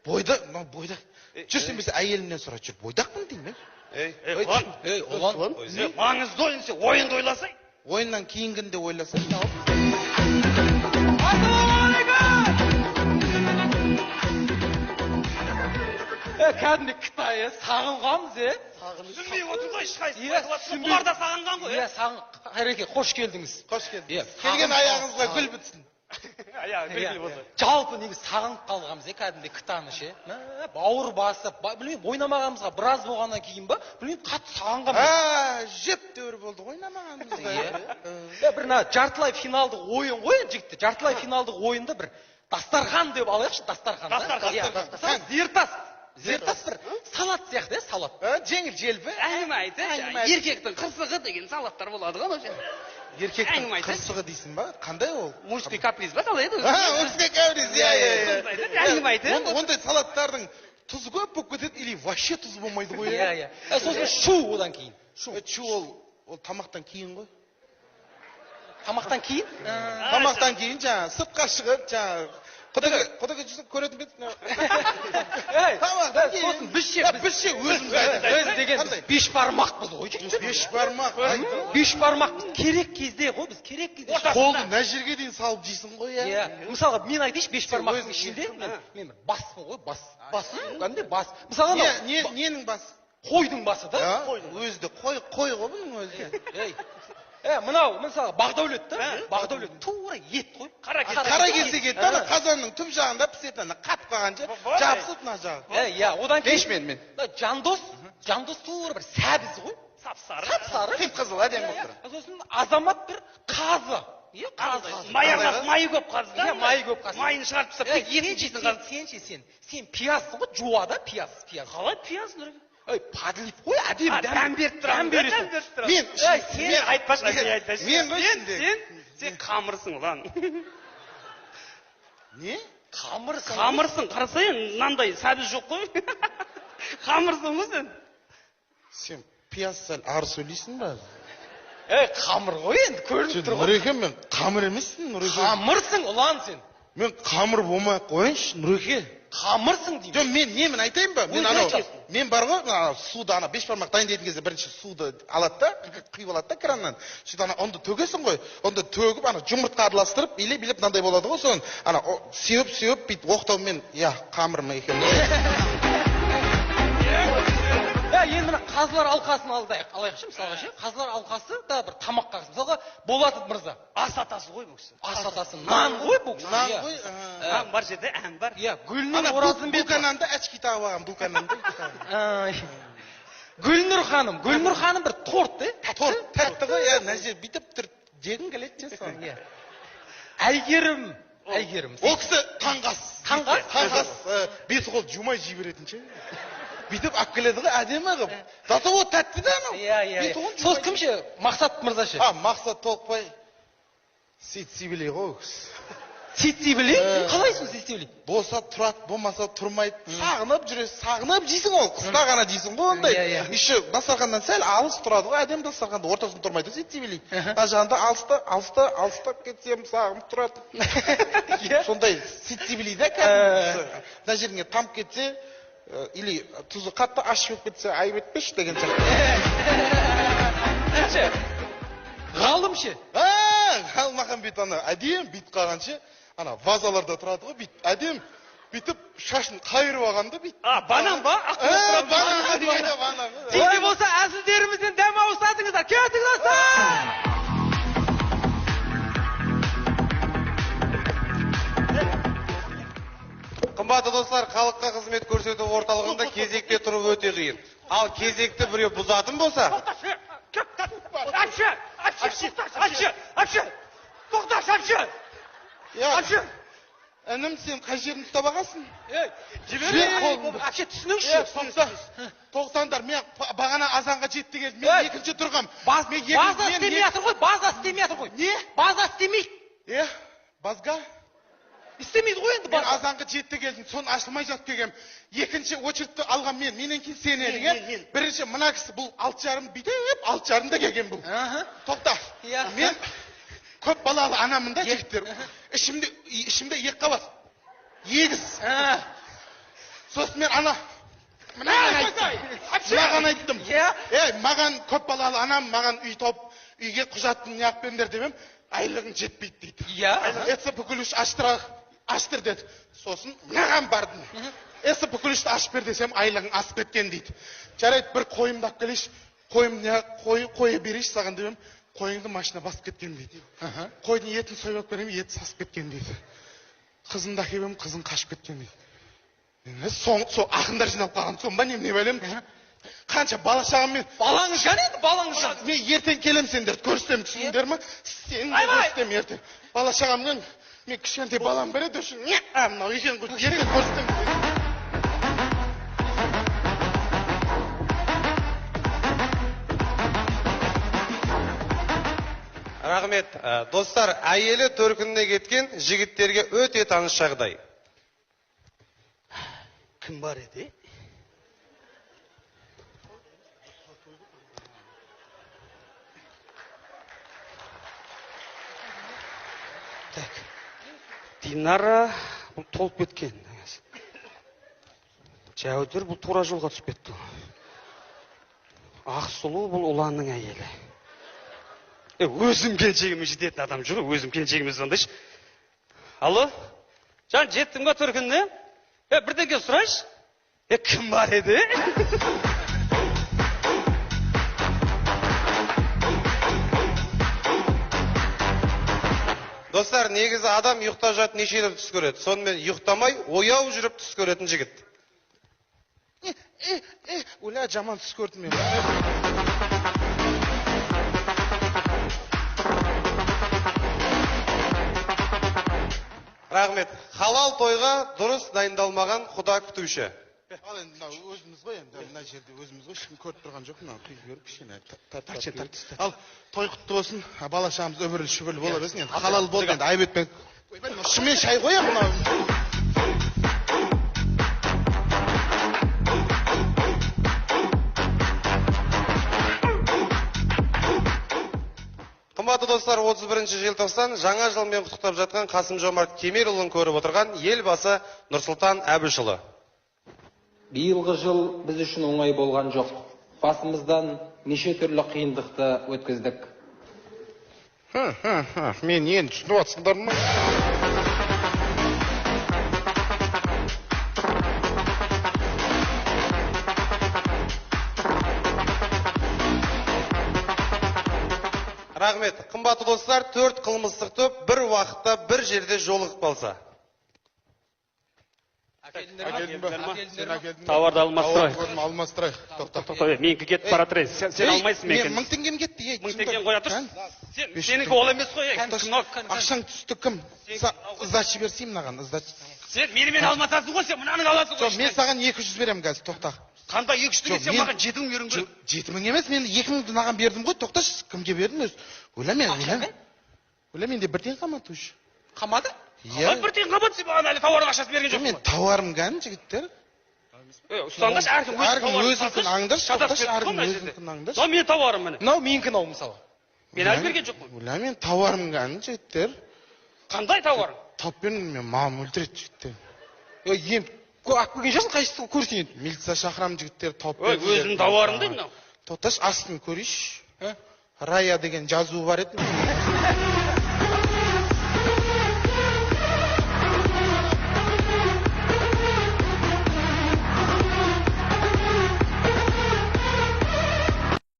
Бойдақ, бойдақ. Жүрсен бесе әйелімнен сұра, жүр, бойдақпын деймін. Ұлан, маңызды ойын сен ойынды ойласай. Ойыннан кейінгінде ойласай. Кәдімгі Қытай, сағынғамыз, Түсінбей отыр ғой, ешқайсы. Бұлар да сағынған ғой. Қайреке, қош келдіңіз. Қош келдіңіз. Келген аяғыңызға гүл бітсін. Жалпы негіз сағынып қалғамыз, кәдімгі Қытайны ше. Бауыр басып, білмеймін, ойнамағамызға біраз болғаннан кейін ба, білмеймін, қатты сағынғамыз. Жеп төр болды, ойнамағамызға. Бір жартылай финалдық ойын ғой, жігітті. Жартылай финалдық ойында бір дастархан деп алайықшы, дастархан. Зертас бір салат сияқты, салат. Жеңіл желпі. Әңгіме айты. Еркектің қырсығы деген салаттар болады ғой. Еркектің қырсығы дейсің ба? Қандай ол? Мужской каприз ба қалай еді? Мужской каприз, Әңгіме айты. Ондай салаттардың тұз көп болып кетеді, или вообще тұз болмайды ғой. Сосын шу одан кейін. Шу ол тамақтан кейін ғой. Тамақтан кейін? Тамақтан кейін жаңа сыртқа шығып, жаңа Құдығы жүрсің көретін бет? Сосын бізше өзіміз деген беш бармақпыз ғой. Беш бармақ. Беш бармақпыз. Керек кезде ғой, біз керек кезде. Қолды мына жерге дейін салып жейсің ғой. Мысалға, мен айтайыншы, беш бармақтың ішінде мен баспын ғой, бас. Кәдімгі бас. Мысалға, ненің басы? Қойдың басы да? Өзді қой ғой бұның өзі. Мынау, мысалға, Бағдәулет та? Бақдәулет тура ет қой. Қара кесек ет, қазанның түп жағында пісетін, қатып қалғанша жабысып мына жағы. Одан кейін мен. Жандос тура бір сәбіз ғой. Сап-сары. Қып-қызыл әдемі болып тұр. Сосын азамат бір қазы. Майы көп қазы да? Майы көп қазы. Майын шығарып тастап, етін жейтін қазы. Сен пиясың ғой, жуада пияс. Қалай пияс нұрға? Подлив қой, әдем дәм беріп тұрам. Сен айтпашы, мен айтпашы. Сен қамырсың, ұлан. Не? Қамырсың, қарасайын, мынандай сәбіз жоқ қой. Қамырсың ғой сен. Сен пияс сәл ары сөйлейсің ба? Қамыр ғой енді, көрініп тұр ғой. Нұреке, мен қамыр емессің, Нұреке. Қамырсың, ұлан сен. Мен қамыр болмай қойыншы, Нұреке. Қамырсың деймін. Жоқ, мен айтайын ба? Мен бар ғой, суды, беш бармақ дайындайтын кезде бірінші суды алады да, құйып алады да краннан. Сөйтіп онды төгесің ғой, онды төгіп, жұмыртқа араластырып, билеп мынандай болады ғой, соны сеуіп, бүйтіп оқтаумен, қамыр ма екен. Енді мына қазылар алқасын алайықшы, мысалға ше. Қазылар алқасы да бір тамаққа. Мысалға, Болатов мырза. Ас атасы ғой бұл кісі. Ас атасы. Нан ғой бұл кісі. Нан ғой. Нан бар жерде, ән бар. Гүлнұр Оразымбет. Бұл кананда әчки тағып алған, бұл кананда. Гүлнұр ханым бір торт, торт, тәтті ғой, мына жер бүйтіп тұр, жегін келеді жасан. Әйгерім. Ол кісі таңғас. Таңғас. Беті қол жумай жей беретін ше. Бүйтіп ап келеді ғой, әдемі қып. Зато ол тәтті да анау. Сол кім ше? Мақсат мырза ше? Мақсат Толықбай. Сейт-Сибелей ғой кісі. Сейт-Сибелей? Қалай сол Сейт-Сибелей? Болса тұрады, болмаса тұрмайды. Сағынып жүресің, сағынып жейсің ол. Қыста ғана жейсің ғой ондай. Еще дастарханнан сәл алыс тұрады ғой, әдемі дастарханда ортасында тұрмайды Сейт-Сибелей. Мына жағында алыстап кетсем сағынып тұрады. Сондай Сейт-Сибелей да кәдімгі. Мына жеріңе тамып кетсе, или тұзы қатты ашып кетсе, айып етпеші деген сияқты. Ғалым ше? Ғалым Махамбет әдем бит қалғанше, вазаларда тұрады ғой, әдем бүйтіп шашын қайырып алғанда бит. Банан ба? Банан. Сенде болса әзілдерімізден дәм ауысатыңыздар. Кеттік достар! Қымбатты достар, халыққа қызмет көрсету орталығында кезекте тұрып өте қиын. Ал кезекті біреу бұзатын болса... Тоқташы! Інім, сен қай жерін ұстап ағасың? Әпше, түсініңші. Тоқтаңдар, мен бағана азанға жетті келдім. Мен екінші тұрғам. База істемей атыр ғой. Не? База істемейді. Базға? Істемейді ғой енді база. Мен азанға жетті келдім, сон ашылмай жатып келгем. Екінші очередті алған менен кейін сен елге. Бірінші мына кісі бұл 6,5 бүйтіп, 6,5-да келген бұл. Тоқта. Мен көп балалы анамын да жігіттер. Ішімде екі қабат. Егіз. сосын мен маған айттым. Маған көп балалы анам маған үй тауып, үйге құжатын неғып беріңдер демем, айлығың жетпейді дейді. СП-ш аштыр деді. Сосын маған бардым. СП-шті ашып бер десем, айлығың асып кеткен дейді. Жарайды, бір қойымды алып келейші, қойы берейші саған демем, қойыңды машина басып кеткен дейді. Қойдың етін сойып берем, еті сасып кеткен дейді. Қызымды әкелем, қызың қашып кеткен дейді. Сол ақындар жиналып қалған соң ба не білем. Қанша бала шағаммен. Балаңыз қане еді, балаңыз? Мен ертең келем сендерді көрсетем, түсіндіңдер ме? Сені көрсетем ертең. Бала шағаммен мен кішкентай балам береді үшін. Мынау екен ғой, ертең көрсетем. Рахмет. Достар, әйелі төркініне кеткен жігіттерге өте таныс жағдай. Кім бар еді? Так. Динара бұл толып кеткен. Жәудір бұл тура жолға түсіп кетті. Ақсұлу бұл ұланның әйелі. Өзім келіншегіме жететін адам жүр, өзім келіншегіме звондайшы. Алло? Жан, жеттің ба төркініне? Бірдеңе сұрайшы. Кім бар еді? Достар, негізі адам ұйықтап жатып нешелер түс көреді. Сонымен ұйықтамай, ояу жүріп түс көретін жігіт. Оля, жаман түс көрдім мен. Рахмет. Халал тойға дұрыс дайындалмаған құда күтуші. Ал енді өзіміз ғой, енді мына жерде өзіміз ғой, ешкім көріп тұрған жоқ, мына құйып көріп кішкене тарт. Ал той құтты болсын, бала шағамыз өмірлі шүбірлі бола берсін, енді халал болды, енді айып етпен. Шымен шай қоям мынау. Қымбатты достар, 31 желтоқсан жаңа жылмен құттықтап жатқан Қасым-Жомарт Кемелұлын көріп отырған елбасы Нұрсұлтан Әбішұлы. Биылғы жыл біз үшін оңай болған жоқ. Басымыздан неше түрлі қиындықты өткіздік. Мен енді түсініп атсыңдар ма? Рахмет. Қымбатты достар, 4 қылмыстық топ бір уақытта бір жерде жолығып қалса. Тауарды алмастырайық. Алмастырайық. Тоқтап, менікі кетіп бара тұрайын. Сен алмайсың менікі. 1000 теңгем кетті. 1000 теңгені қоя тұрсын. Сенікі ол емес қой. Ақшаң түсті кім? Сдачи берсей мынаған. Сен менімен алмасасың ғой, сен мынаның аласың ғой. Мен саған 200 берем қазір, тоқта. Қандай 200-ге сен маған 7000 беруің керек. 7000 емес, мен 2000-ді маған бердім ғой, тоқташы, кімге бердім өз? Ойла менде бір тен қамады өш. Қамады? Бір тен қамады, сен маған әлі тауардың ақшасын берген жоқ. Мен тауарым кән, жігіттер. Ұстаңдаш, әркім өзінкін аңдаш, тоқташ, әркім өзінкін аңдаш. Мен тауарым міне. Мынау менікі мынау мысалы. Мен әлі берген жоқпын. Ойла мен тауарым кән, жігіттер. Қандай тауарың? Тауып берін, мен мамам өлтіреді, жігіттер. Ақ көрген жоқсың, қайсысы көрсін еді. Милиция шақырам жігіттер тауып берін. Өзім тауарым дейді мынау. Тоқташ, астын көрейш. Рая деген жазуы бар еді.